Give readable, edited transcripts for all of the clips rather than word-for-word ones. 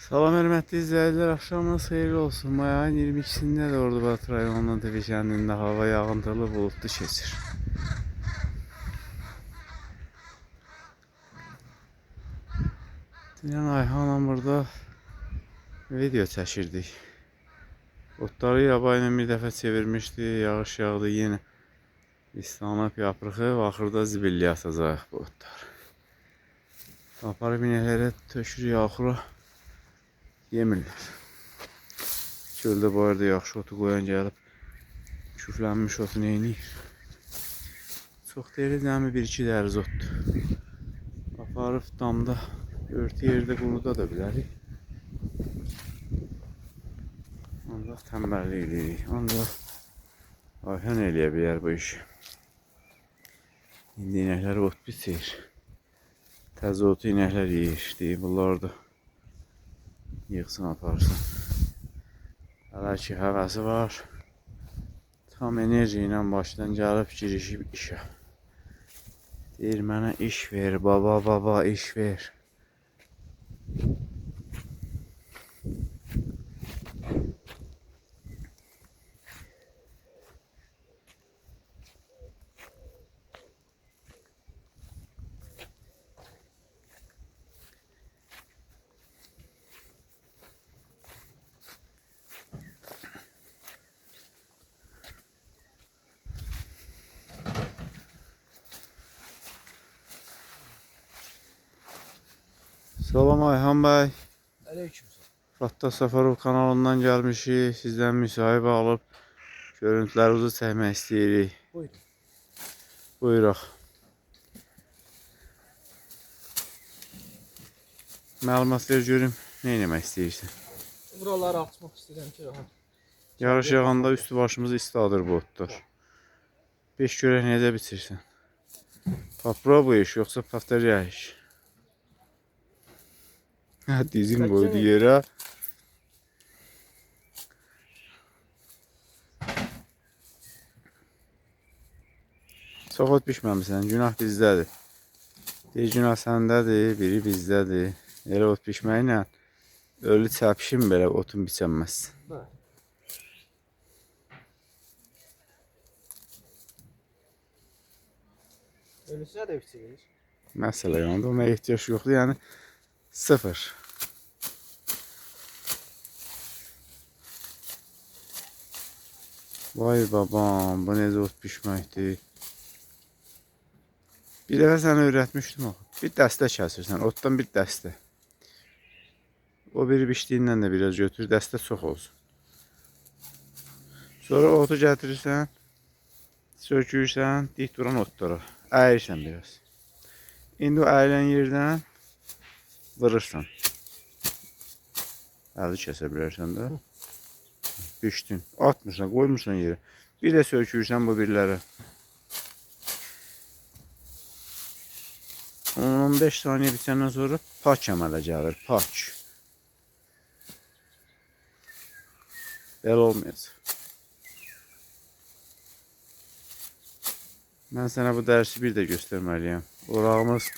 Salam hörmətli izləyicilər, axşamınız xeyirli olsun. Mayayın 22-sində də Ordubad rayonunun Divi kəndində hava yağıntılı bulutlu keçir. Dünən Ayhanla burada video çəkirdik. Otları yaba ilə bir dəfə çevirmişdi, yağış yağdı, yenə islanıb yaprığı və axırda zibilliyə atacaq bu otlar. Aparıb inəklərə tökür yaxura, yemirlər. Çöldə bu arada yaxşı otu qoyan gəlib küflənmiş otu neyniyir? Çox deyil, cəmi 1-2 dəriz otdur. Aparıb damda örtü yerdə quruda da bilərik. Ancaq tənbəllik eləyirik. Ancaq Ayhan eləyə bilər bu işi. İndi inəklər ot biçir. Təzə otu inəklər yeyir. Deyib bunlar da yığsın aparsın. Hələ ki həvəsi var. Tam enerji ilə başdan gəlib girişib işə. Deyir mənə iş ver baba iş ver. Salam Ayhan bəy. Aleykümselam. Fatah Səfərov kanalından gəlmişik. Sizdən müsahibə alıb görüntülərinizi çəkmək istəyirik. Buyurun. Buyuraq. Məlumat ver görüm, nə etmək istəyirsən? Buraları açmaq istəyirəm ki, rahat. Yağış yağanda üstü başımızı isladır bu otlar. 5 görək necə biçirsən? Papra bu iş, yoxsa pafteriya iş? Dizin qoydu yerə. Çox ot pişməmisən, günah bizdədir. Bir günah səndədir, biri bizdədir. Elə ot pişməklə ölü çəpişin belə otun biçənməz. Ölüsünə də biçilir. Məsələ yanında ona ehtiyac yoxdur, yəni sıfır. Vay babam, bu necə ot pişməkdir. Bir dəfə sənə öyrətmişdim o. Bir dəstə kəsirsən, otdan bir dəstə. O biri biçdiyindən də biraz götür, dəstə çox olsun. Sonra otu gətirirsən, sökürsən, dik duran otlara. Əyirsən biraz. İndi o əyilən yerdən vırırsan. Əli kəsə bilərsən də. Biçdin, atmırsan, qoymursan yerə. Bir də sökürsən bu birləri. 10-15 saniyə biçəndən sonra pak əmələ gəlir, pak. Belə olmayacaq. Mən sənə bu dərsi bir də göstərməliyəm. Orağımız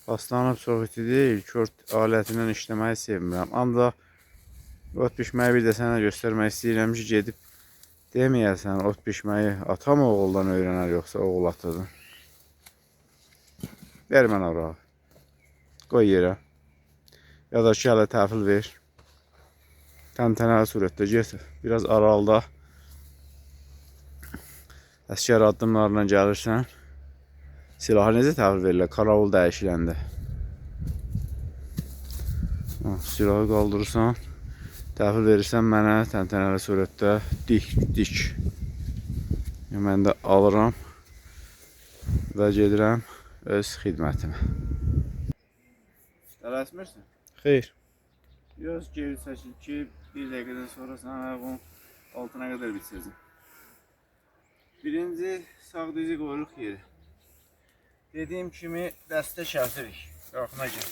paslanıb çox iti deyil, kört alətindən işləməyi sevmirəm. Ancaq ot pişməyi bir də sənə göstərmək istəyirəm ki, gedib deməyəsən, ot pişməyi atam oğuldan öyrənər, yoxsa oğul atadan. Ver mənə orağı. Qoy yerə. Ya da ki, hələ təhvil ver. Təntənəli surətdə get. Biraz aralıda əskər addımlarla gəlirsən. Silahı necə təhvil verirlər? Karavul dəyişiləndə. Silahı qaldırırsan. Təhvil verirsən mənə təntənəli surətdə dik. Mən də alıram və gedirəm öz xidmətimə. Tələsmirsən? Xeyr. Biraz geri çəkil ki, bir dəqiqədən sonra sana bunun altına qədər bitirəcəm. Birinci sağ dizi qoyuruq yeri. Dediyim kimi dəstə kəsirik. Yaxına gəl.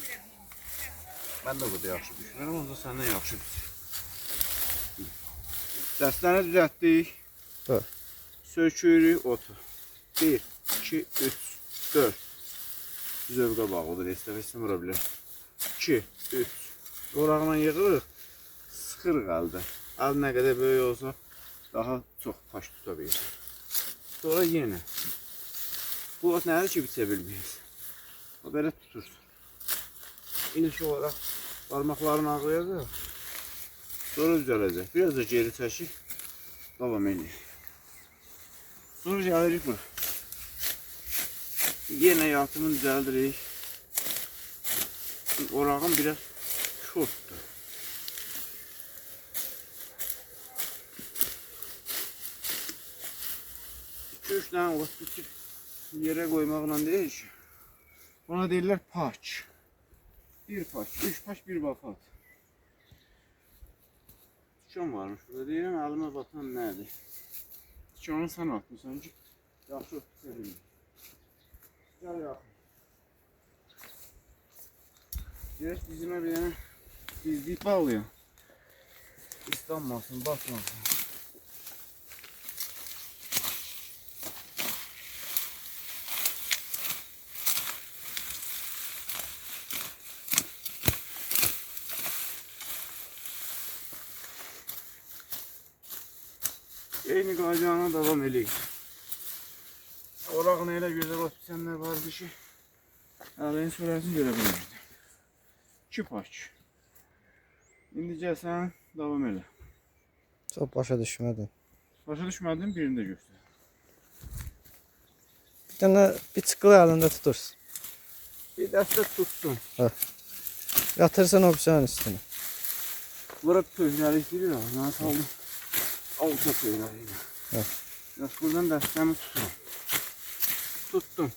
Mən də burada yaxşı düşürəm, o da səndən yaxşı düşür. Dəstəni düzəltdik. Sökürük otu. 1, 2, 3, 4. Zövqə bağlıdır, estəfəsini vura bilər. 2, 3, Oraqla yığırıq, sıxırıq əldə. Əl nə qədər böyük olsa, daha çox paş tuta bilir. Sonra yenə. Bu ot nədir ki, biçə bilməyiz. O belə tutursun. İlk olaraq parmaqlarını ağlayacaq. Sonra düzələcək. Biraz da geri çəkib davam edirik. Sonra gəlirik bura. Yenə yatımını düzəldirik. Orağım biraz şortdur. İki-üç dənə ot biçib yerə qoymaqla deyil ki. Buna deyirlər paç. Bir paç, üç paç, bir bakat. Tikan varmış burada. Deyirəm, əlimə batan nədir? Tikanı sən atmışsan ki, yaxşı ot biçə bilmir. Gəl yaxın. Gerək dizimə bir dənə dizlik bağlayam. İslanmasın, batmasın. Eyni qaydana davam eləyik. Orağına elə gözəl ot biçənlər vardı ki, əliyin sürəsini görə bilmirdi. 2 paç. İndi gəlsən, davam elə. Çox başa düşmədim. Başa düşmədin, birini də göstər. Bir dənə biçqılı əlində tutursun. Bir dəstə tutsun. Yatırsan o bıçağın üstünə. Bura pöhnəlik deyir ya, mən saldım. Alta pöhnəlik. Yaş buradan dəstəmi tuturam. Tuttum.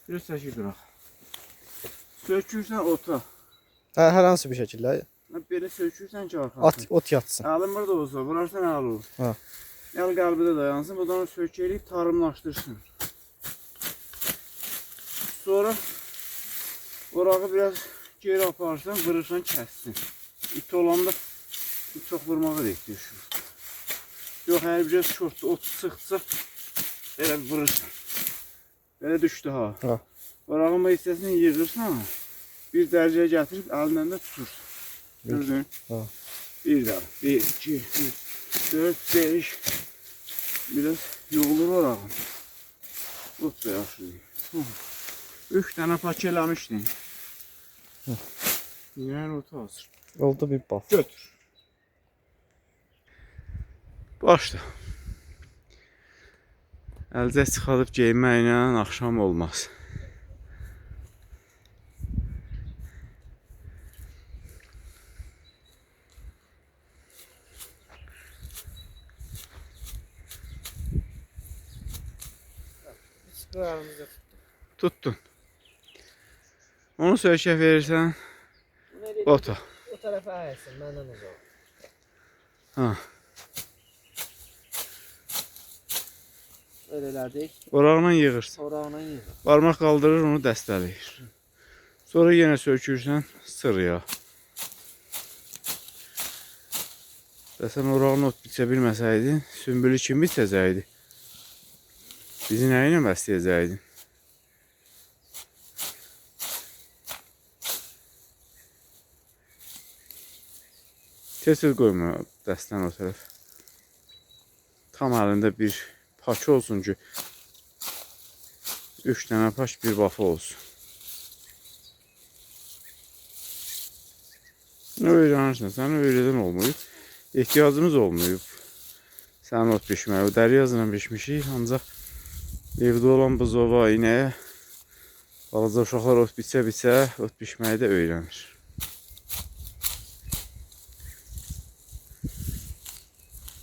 Biraz çəkil duraq. Sökürsən ota. Hər hansı bir şəkildə. Belə sökürsən ki, arxasın. Ot yatsın. Əlin burada olsa, vurarsan əl olur. Əl qəlbidə dayansın, buradan sök eləyib tarımlaşdırsın. Sonra orağı biraz geri aparsan, vırırsan, kəssin. İti olanda çox vurmağa da ehtiyac yox. Yox, əgər biraz şortda ot sıxsa, elə vurırsan. Belə düşdü ha. Orağın bu hissəsini yığırsan, bir dərcəyə gətirib əlindən də tutursun. Gördün? Bir daha. 1, 2, 3, 4, 5. Biraz yoğulur orağın. Ot da yaxşıdır. 3 dənə paç eləmişdin. Yəni otu hazır. Oldu bir bal. Götür. Başla. Əlcək çıxarıb geyməklə axşam olmaz. Biçqılı əlimizdə Tuttun. Onu sökə verirsən ota. o tərəfə əyilsin, məndən uzaq. Ha. Belə elədik. Orağına yığırsan. Orağına yığır. Barmaq qaldırır, onu dəstələyir. Sonra yenə sökürsən sırıya. Və sən orağını ot biçə bilməsəydin, sümbülü kim biçəcəkdi? Bizi nə ilə bəsləyəcəkdin? Tez-tez qoyma dəstən o tərəf. Tam əlində bir paç olsun ki, 3 dənə paç bir bafa olsun. Nə öyrənirsən? Səni öyrədən olmayıb. Ehtiyacımız olmayıb. Sənin ot biçməyə. Dəryazla biçmişik, ancaq evdə olan buzova, inəyə balaca uşaqlar ot biçə-biçə ot biçməyi də öyrənir.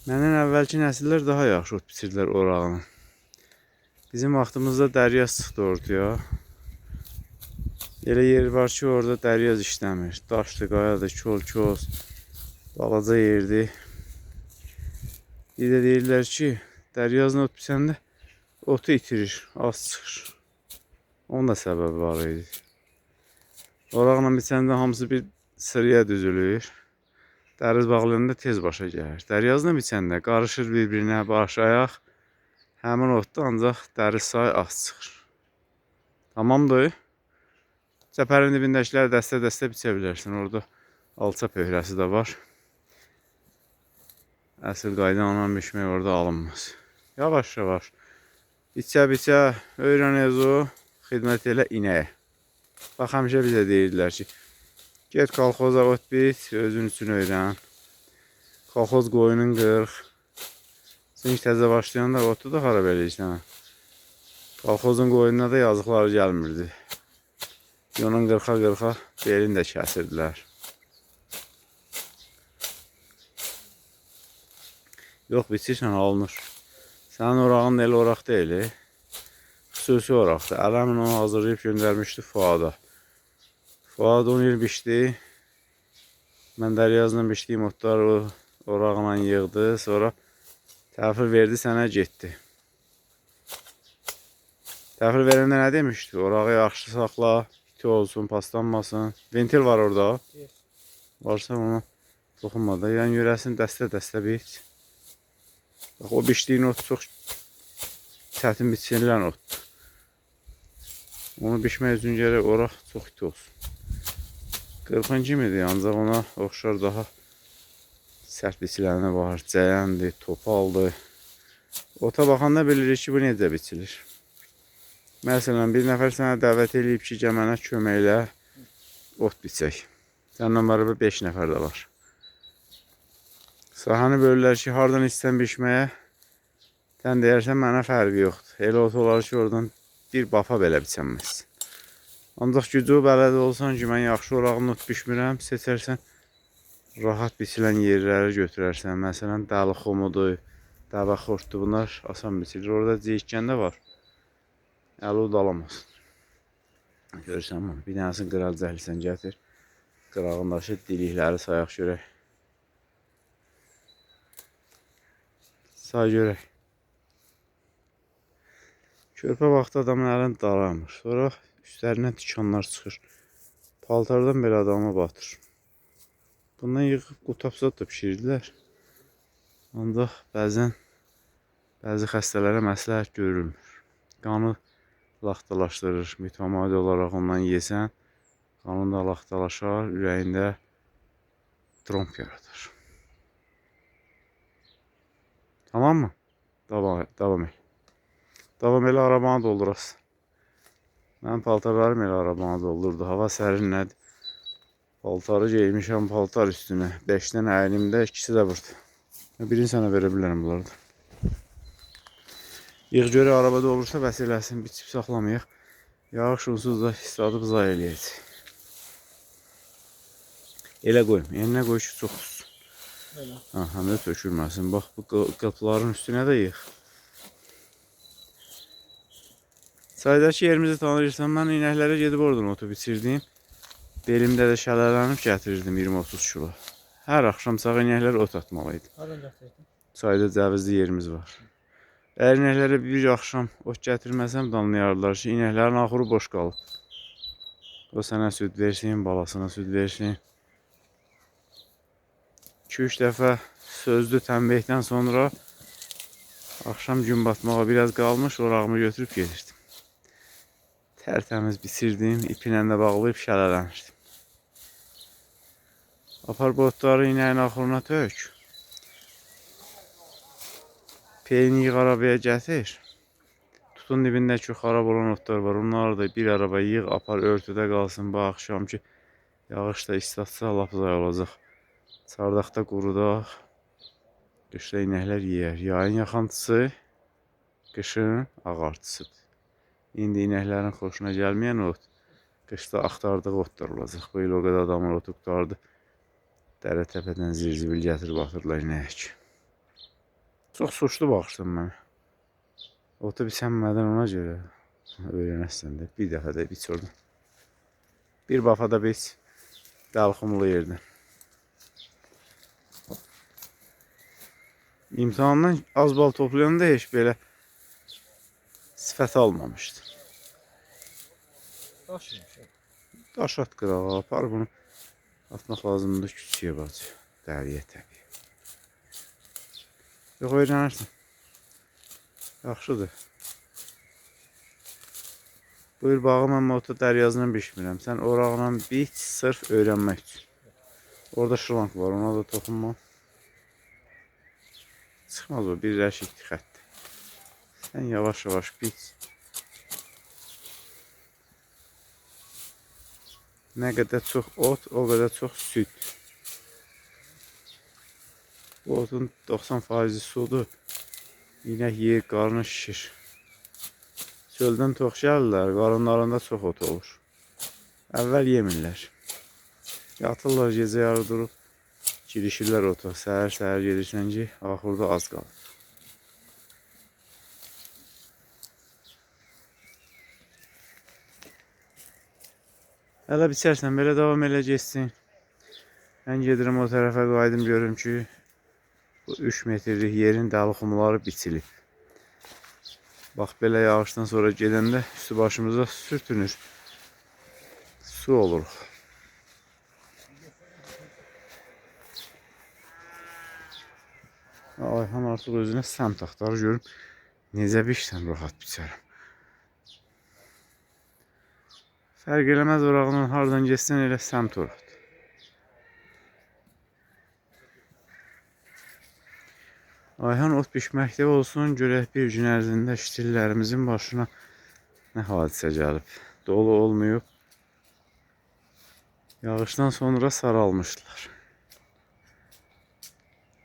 Məndən əvvəlki nəsillər daha yaxşı ot biçirdilər orağını. Bizim vaxtımızda dəryaz çıxdı ortaya. Elə yer var ki, orada dəryaz işləmir. Daşdı, qayadır, kol-kos, balaca yerdir. Bir də deyirlər ki, dəryazla ot biçəndə otu itirir, az çıxır. Onun da səbəbi var idi. Oraqla biçəndə hamısı bir sıraya düzülür. Dəriz bağlayanda tez başa gəlir. Dəryazla biçəndə qarışır bir-birinə, baş, ayaq. Həmin otda ancaq dəriz sayı az çıxır. Tamamdır. Cəpərin dibindəkiləri dəstə-dəstə biçə bilərsən. Orada Alça pöhrəsi də var. Əsl qayda ondan biçmək orada alınmaz. Yavaş-yavaş, biçə-biçə öyrənəcək o, xidmət elə inəyə. Bax, həmişə bizə deyirdilər ki, get kolxoza ot bit, özün üçün öyrən. Kolxoz qoyunun 40. Çünki təzə başlayanda otu da xarab eləyirsən. Kolxozun qoyununa da yazıqları gəlmirdi. Onun 40-40 belini də kəsirdilər. Yox, biçirsən alınır. Sənin orağın elə oraq deyil. Xüsusi oraqdır. Ələmin onu hazırlayıb göndərmişdi Fuada. Fuad 10 il biçdi. Mən Dəryazla biçdiyim otları orağına yığdı. Sonra təhvil verdi, sənə getdi. Təhvil verəndə nə demişdi? Orağı yaxşı saxla, iti olsun, paslanmasın. Ventil var orada. Varsa ona toxunma da. Yəni yürəsin dəstə-dəstə biç. Bax, o biçdiyin ot çox çətin biçilən otdur. Onu biçmək üçün gərək oraq çox iti olsun. 40 kimidir, ancaq ona oxşar daha sərt biçiləni var. Cəyəndir, topaldır. Ota baxanda bilirik ki, bu necə biçilir. Məsələn, bir nəfər sənə dəvət edib ki, gəl mənə köməklə ot biçək. Səndən bərabər 5 nəfər də var. Sahəni bölürlər ki, hardan istəyən biçməyə, sən deyərsən, mənə fərqi yoxdur. Elə ot olar ki, oradan bir bafa belə biçənməzsin. Ancaq gücü bələd olsan ki, mən yaxşı orağın ot biçmirəm, seçərsən, rahat biçilən yerləri götürərsən. Məsələn, dəli xumudur, dəvə xortdur, bunlar asan biçilir. Orada ceyikən də var. Əli udalamazsın. Görürsən bunu, bir dənəsini qıral cəhlisən gətir. Qırağındakı dilikləri sayaq görək. Say görək. Körpə vaxtı adamın əlini daralmır. Sonra üstlərindən tikanlar çıxır. Paltardan belə adamı batır. Bundan yığıb qutapsat da pişirdilər. Ancaq bəzi xəstələrə məsləhət görülmür. Qanı laxtalaşdırır. Mütəmadi olaraq ondan yesən, qanın da laxtalaşar, ürəyində tromb yaradır. Tamam mı? Davam et. Davam elə arabanı doldurasın. Mənim paltarlarım elə arabanı doldurdu. Hava sərin nədir? Paltarı geymişəm paltar üstünə. 5 dənə əlimdə, 2-si də burada. Birini sənə verə bilərəm bunlardan. Yığ görə arabada olursa bəs eləsin, biçib saxlamayaq. Yağış onsuz da isladıb zay eləyəcək. Elə qoyum, elinə qoy ki, çox tutsun. Həm də tökülməsin. Bax, bu qapıların üstünə də yığ. Çaydakı yerimizi tanıyırsan, mən inəklərə gedib oradan otu biçirdim. Belimdə də şələlənib gətirirdim 20-30 kilo. Hər axşam sağ inəklər ot atmalıydı. Hardan gətirdin? Çayda cəvizli yerimiz var. Əgər inəklərə bir axşam ot gətirməsəm, danlayardılar ki, inəklərin axırı boş qalıb. O sənə süd versin, balasına süd versin. 2-3 dəfə sözlü tənbihdən sonra axşam gün batmağa biraz qalmış, orağımı götürüb gedirdim. Tərtəmiz biçirdim, ipinə də bağlayıb şələlənirdim. Apar bu otları inəyin axırına tök. Peyni yığ arabaya gətir. Tutun dibindəki xarab olan otlar var. Onları da bir araba yığ, apar örtüdə qalsın. Bu axşam ki, yağış da islatsa lap zay olacaq. Çardaqda qurudaq. Qışda inəklər yeyər. Yayın yaxantısı, qışın ağartısıdır. İndi inəklərin xoşuna gəlməyən ot, qışda axtardığı otlar olacaq. Bu il o qədər adamın otu qutardı. Dərə təpədən zirzibil gətirib atırlar inək. Çox suçlu baxırsan mənə. Otu biçənmədən ona görə öyrənəsən də. Bir dəfə də biç oradan. Bir bafada biç. Dəlxumlu yerdən. İmtahandan az bal toplayanda heç belə sifət almamışdı. Daş yemiş. Daş at qırağa, apar bunu atmaq lazımdır küçüyə bacı. Dəriyə təbii. Yox, öyrənərsən. Yaxşıdır. Buyur bağı, mən motu Dəryazla biçmirəm. Sən oraqla biç, sırf öyrənmək üçün. Orada şlank var, ona da toxunma. Çıxmaz o, bir rəşikli xətt. Sən yavaş-yavaş biç. Nə qədər çox ot, o qədər çox süd. Bu otun 90% sudur. İnək yeyir, qarnı şişir. Çöldən tox gəlirlər, qarınlarında çox ot olur. Əvvəl yemirlər. Yatırlar gecə yarı durub, girişirlər ota. Səhər gedirsən ki, axırda az qalır. Hələ biçərsən, belə davam elə geçsin. Mən gedirəm o tərəfə qayıdım, görüm ki, bu 3 metrlik yerin dəli-xumları biçilib. Bax, belə yağışdan sonra gedəndə üstü başımıza sürtünür. Su oluruq. Ayhan artıq özünə səmt axtarır, görüm necə biçsəm rahat biçərəm. Fərq eləməz orağından hardan geçsən elə səmt orat. Ayhan ot biçməkdə olsun, görək bir gün ərzində işçilərimizin başına nə hadisə gəlib. Dolu olmayıb. Yağışdan sonra saralmışdılar.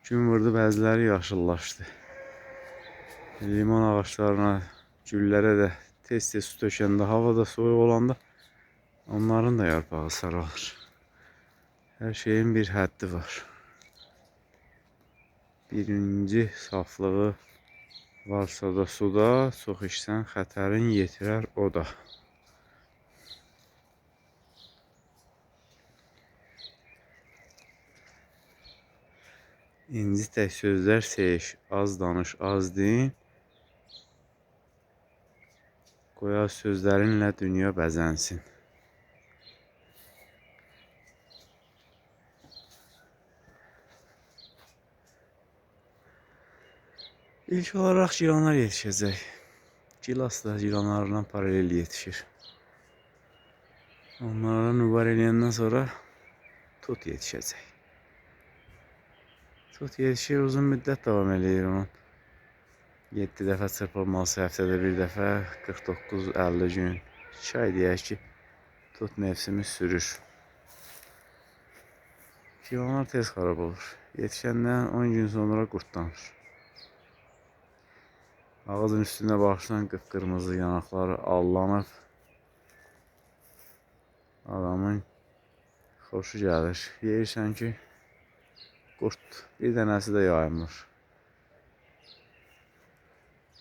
Gün vurdu, bəziləri yaşıllaşdı. Limon ağaçlarına, güllərə də tez-tez su tökəndə, hava da soyuq olanda onların da yarpağı saralır. Hər şeyin bir həddi var. Birinci saflığı varsa da suda, çox içsən xətərin yetirər o da. İnci tək sözlər seç, az danış, az deyin. Qoya sözlərinlə dünya bəzənsin. İlk olaraq gilanlar yetişəcək. Gilas da gilanlarla paralel yetişir. Onlara nübar eləyəndən sonra tut yetişəcək. Tut yetişir, uzun müddət davam eləyir onun. 7 dəfə çırpılması, həftədə bir dəfə, 49-50 gün. 2 ay deyək ki, tut mevsimi sürür. Gilanlar tez xarab olur. Yetişəndən 10 gün sonra qurtlanır. Ağacın üstünə baxırsan, qıpqırmızı yanaqları allanıb. Adamın xoşu gəlir. Yeyirsən ki, qurt bir dənəsi də yaymır.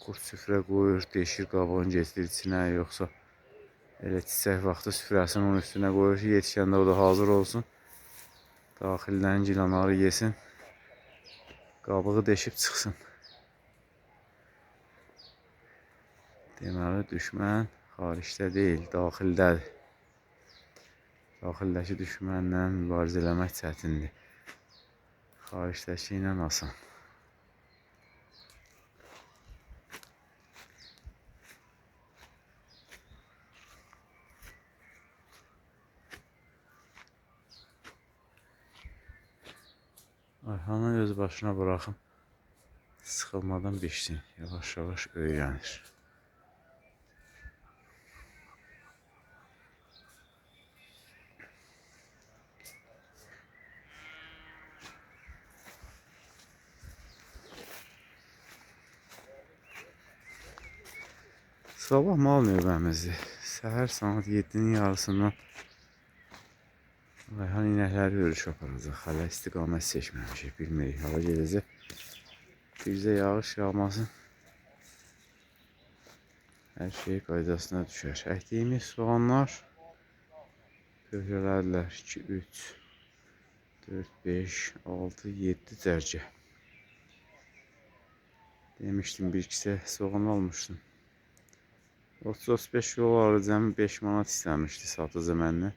Qurt süfrə qoyur, deşir qabığını getirir içinə, yoxsa elə çiçək vaxtı süfrəsini onun üstünə qoyur ki, yetişəndə o da hazır olsun. Daxildən gilanları yesin, qabığı deşib çıxsın. Deməli, düşmən xaricdə deyil, daxildədir. Daxildəki düşmənlə mübarizə eləmək çətindir. Xaricdəki ilə asan. Ayhanı öz başına bırakın. Sıxılmadan biçsin. Yavaş-yavaş öyrənir. Sabah mal növbəmizdir. Səhər saat 7-nin yarısından Ayhan inəkləri örüş aparacaq. Hələ istiqamət seçməmişik, bilmirik. Hava gedəcək. Bizdə yağış yağmasın. Hər şey qaydasına düşər. Əkdiyimiz soğanlar pöhrələrlər 2, 3, 4, 5, 6, 7 cərgə. Demişdim, bir kisə soğan almışdım. 30-35 kilo vardı, cəmi 5 manat istəmişdi satıcı məndən.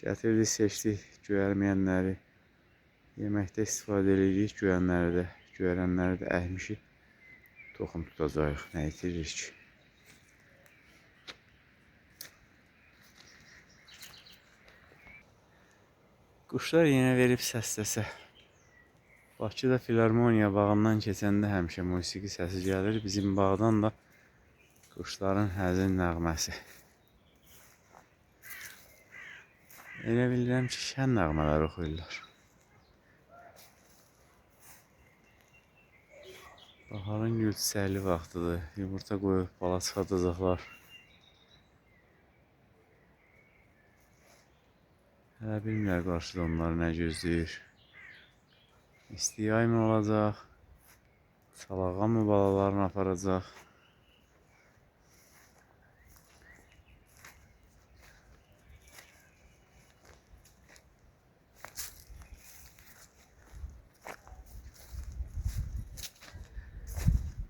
Gətirdik, seçdik göyərməyənləri. Yeməkdə istifadə edirik, göyərənləri də əhmişik. Toxum tutacaq, nə itiririk ki. Quşlar yenə verib səsləsə. Bakıda Filarmoniya bağından keçəndə həmişə musiqi səsi gəlir. Bizim bağdan da quşların həzin nəğməsi. Elə bilirəm ki, şən nəğmələr oxuyurlar. Baharın gülçəli vaxtıdır. Yumurta qoyub bala çıxardacaqlar. Hələ bilmirlər qarşıda onları nə gözləyir. İsti yay mı olacaq? Salağa mı balalarını aparacaq?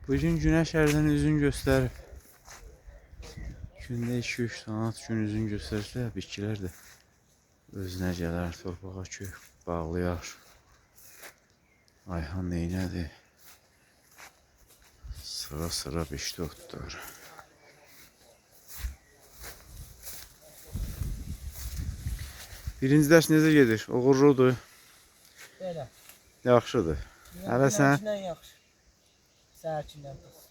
Bugün günəş hərdən üzün göstərib. Gündə 2-3 saat gün üzün göstərsə, bitkilər də özünə gələr, torpağa kök bağlayar. Ayhan neynədir? Sıra biçdi otlar. Birinci dərs necə gedir? Uğurludur. Belə. Yaxşıdır. Hələ sən... Yaxşı. Səhərkindən pis.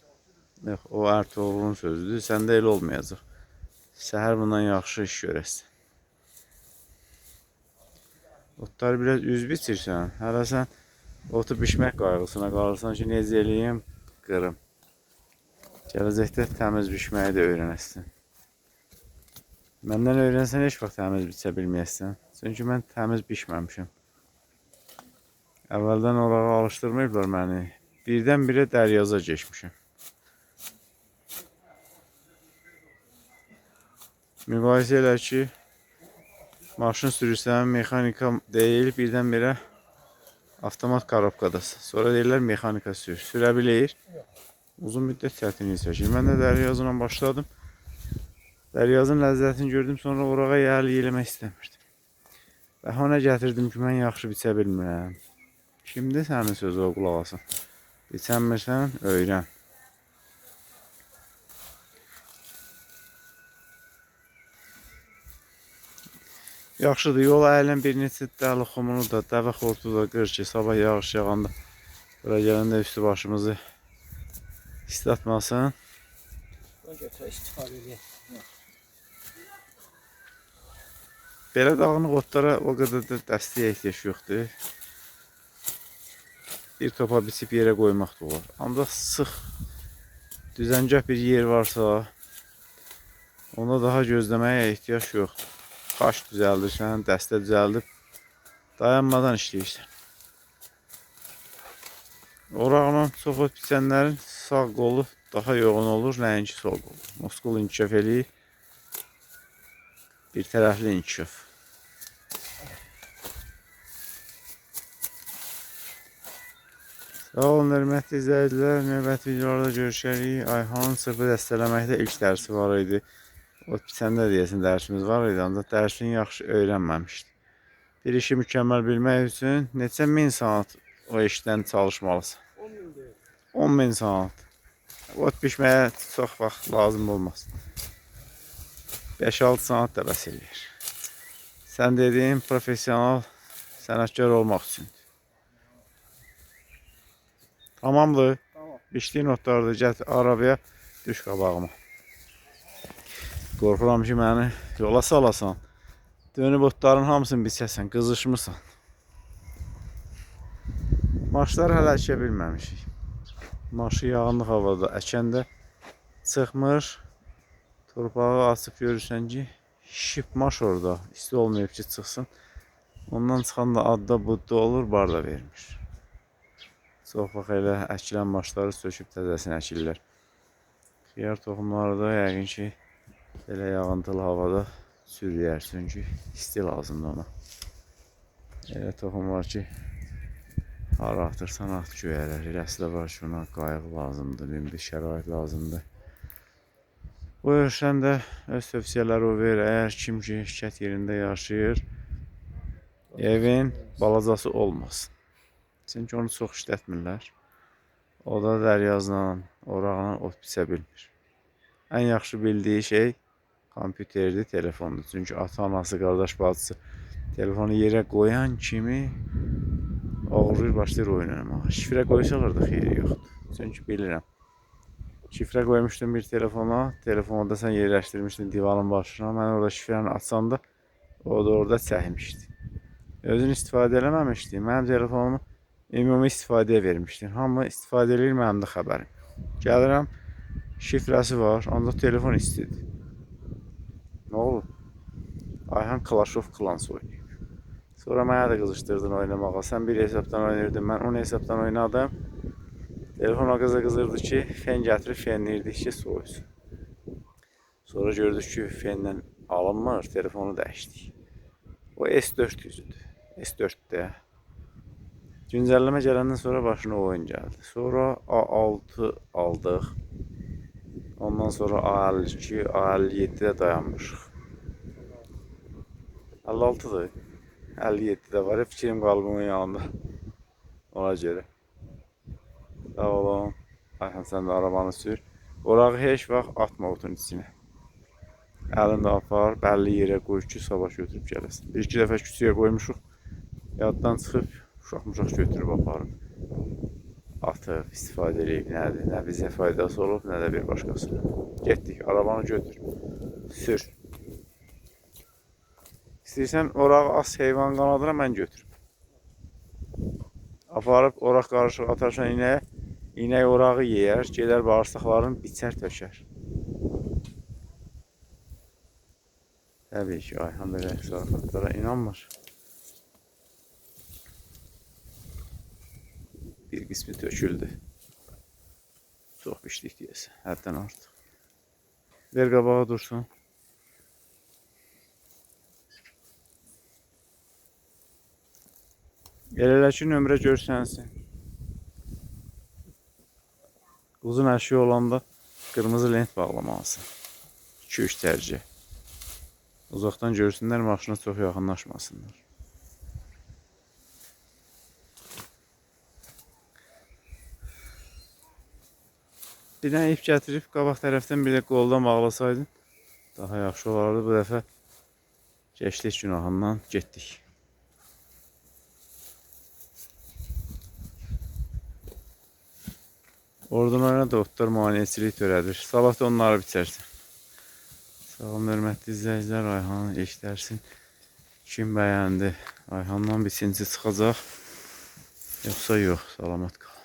Yox, o Ertuğrul'un sözüdür. Səndə elə olmayacaq. Səhər bundan yaxşı iş görəsən. Otları biraz üz biçirsən. Hələ sən otu bişmək qayğısına qalırsan ki, necə eləyim, qırım. Gələcəkdə təmiz bişməyi də öyrənəsən. Məndən öyrənsən heç vaxt təmiz biçə bilməyəsən. Çünki mən təmiz bişməmişim. Əvvəldən orağa alışdırmayıblar məni. Birdən-birə dəryaza geçmişim. Müqayisə elə ki, maşın sürürsən, mexanika deyil, birdən-birə avtomat korobkadasın. Sonra deyirlər, mexanika sür. Sürə bilir. Uzun müddət çətinlik çəkir. Mən də dəryazla başladım. Dəryazın ləzzətini gördüm, sonra orağa yeləmək istəmirdim. Bəhanə gətirdim ki, mən yaxşı biçə bilmirəm. Kimdir sənin sözü o qulaq asın? Biçənmirsən, öyrən. Yaxşıdır, yola əyilən bir neçə dəli xumunu da, dəvə xortu da qır ki, sabah yağış yağanda bura gələndə üstü başımızı islatmasın. Götürə istifadə edək. Belə dağınıq otlara o qədər də dəstəyə ehtiyac yoxdur. Bir topa biçib yerə qoymaq da olar. Ancaq sıx, düzəngah bir yer varsa, onda daha gözləməyə ehtiyac yoxdur. Xaç düzəldirsən, dəstə düzəldib, dayanmadan işləyirsən. Oraqla çox ot biçənlərin sağ qolu daha yoğun olur, nəinki sol qolu. Muskul inkişaf eləyir, bir tərəfli inkişaf. Sağ olun, hörmətli izləyicilər. Növbəti videolarda görüşərik. Ayhanın sırfı dəstələməkdə ilk dərsi var idi. Ot biçəndə deyəsin dərsimiz var idi, ancaq dərsini yaxşı öyrənməmişdi. Bir işi mükəmməl bilmək üçün neçə min saat o işdən çalışmalısın? 10 min saat. Ot biçməyə çox vaxt lazım olmaz. 5-6 saat da bəs eləyir. Sən dediyin profesional sənətkar olmaq üçün. Tamamdır. Tamam. Biçdiyin otları da gətir arabaya, düş qabağıma. Qorxuram ki, məni yola salasan. Dönüb otların hamısını biçəsən, qızışmırsan. Maşlar hələ əkə bilməmişik. Maşı yağınlıq havada əkəndə çıxmır. Torpağı açıb görürsən ki, şişib maş orada. İsti olmayıb ki, çıxsın. Ondan çıxanda adda budda olur, bar da vermir. Çox vaxt elə əkilən maşları söküb təzəsini əkirlər. Xiyar toxumları da yəqin ki, belə yağıntılı havada sürüyər, çünki isti lazımdır ona. Elə toxum var ki, hara atırsan at göyərər. Eləsi də var ki, ona qayğı lazımdır, bir şərait lazımdır. Buyur, sən də öz tövsiyələri ver. Əgər kim ki, şirkət yerində yaşayır, evin balacası olmasın. Çünki onu çox işlətmirlər. O da dəryazla, oraqla ot biçə bilmir. Ən yaxşı bildiyi şey kompüterdir, telefondur. Çünki ata, anası, qardaş, bacısı Telefonu yerə qoyan kimi ağrıyır, başlayır oyun oynamağa. Şifrə qoysalar da xeyri yoxdur. Çünki bilirəm. Şifrə qoymuşdum bir telefona. Telefonu da sən yerləşdirmişdin divanın başına. Mən orada şifrəni açanda o da orada çəkmişdi. Özün istifadə eləməmişdi. Mənim telefonumu ümumi istifadəyə vermişdin. Hamı istifadə edir, mənim də xəbərim. Gəlirəm, şifrəsi var, ancaq telefon istidir. Nə olub? Ayhan Clash of Clans oynayıb. Sonra mənə də qızışdırdın oynamağa. Sən bir hesabdan oynayırdın, mən 10 hesabdan oynadım. Telefon o qıza qızırdı ki, fen gətirib fenləyirdik ki, soyusun. Sonra gördük ki, fenlə alınmır, telefonu dəyişdik. O S400'dür. S4'də. Güncəlləmə gələndən sonra başına oyun gəldi. Sonra A6 aldıq. Ondan sonra A52, A57'də dayanmışıq. 56'dır. 57'də var. Fikrim qalbımın yanında. Ona görə. Sağ olun. Ayhan, sən də arabanı sür. Orağı heç vaxt atma otun içine. Əlində apar, bəlli yerə qoy ki, sabah götürüb gələsin. Bir-iki dəfə küçüyə qoymuşuq. Yaddan çıxıb, uşaq-muşaq götürüb aparıb. Atıb, istifadə edib, nədir? Nə bizə faydası olub, nə də bir başqasına. Getdik, arabanı götür. Sür. İstəyirsən, orağı as heyvan qanadına mən götürüm. Aparıb, oraq qarışıq atarsan inəyə. İnək orağı yeyər, gedər bağırsaqların biçər tökər. Təbii ki, Ayhan belə zarafatlara inanmır. Bir qismi töküldü. Çox pişdik deyəsən, həddən artıq. Ver qabağa dursun. Elə ki, nömrə görsənsin. Uzun əşya olanda qırmızı lent bağlamalısın. 2-3 tərcih. Uzaqdan görsünlər, maşına çox yaxınlaşmasınlar. Bir dənə ip gətirib qabaq tərəfdən bir də qoldan bağlasaydın daha yaxşı olardı. Bu dəfə keçdik günahından, getdik. Ordularına da otlar maneçilik törədir. Sabah da onları biçərsən. Sağ olun, hörmətli izləyicilər. Ayhanı eşidərsin. Kim bəyəndi? Ayhandan biçinci çıxacaq. Yoxsa yox. Salamat qal.